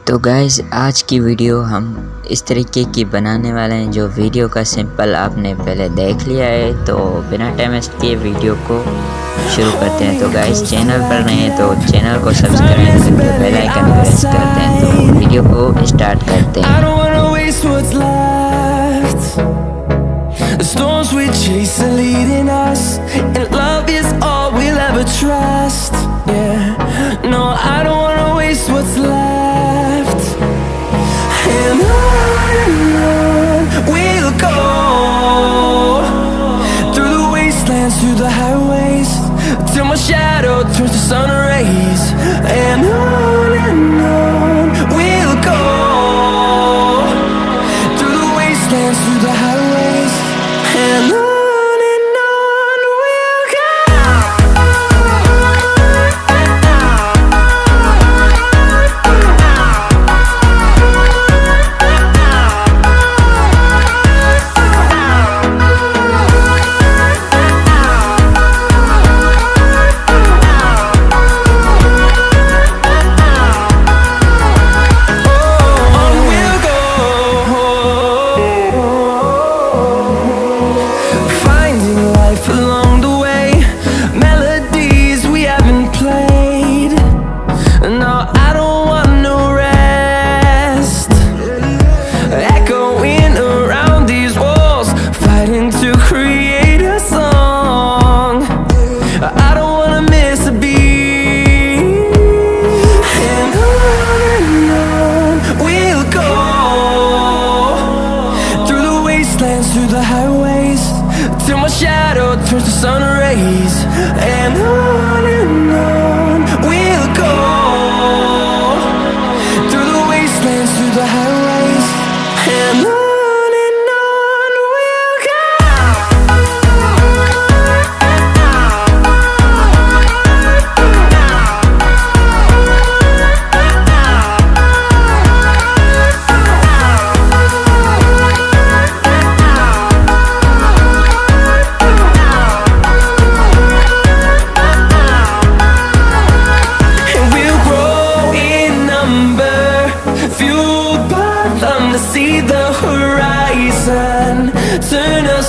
तो गाइज़ आज की वीडियो हम इस तरीके की बनाने वाले हैं। जो वीडियो का सिंपल आपने पहले देख लिया है, तो बिना टाइम वेस्ट किए वीडियो को शुरू करते हैं। तो गाइज़ चैनल पर नए हैं तो चैनल को सब्सक्राइब करके बेल आइकन प्रेस करते हैं। तो वीडियो को स्टार्ट करते हैं। The storms we chase are leading us, and love is all we'll ever trust. Yeah, no, I don't wanna waste what's left. And on we'll go, through the wastelands, through the highways, till my shadow turns to sun rays. And on we'll go, through the wastelands, through the highways. And on we'll go. On we'll go. Finding life along the way, melodies we haven't played. No, I don't want no rest. Echoing around these walls, fighting to create a song. I don't wanna miss a beat. And on we'll go, through the wastelands, through the highways, till my shadow turns to sun rays. And on we'll go, through the wastelands, through the highways. And on we'll go. And we'll grow in number, fueled by them to see the horizon, turn us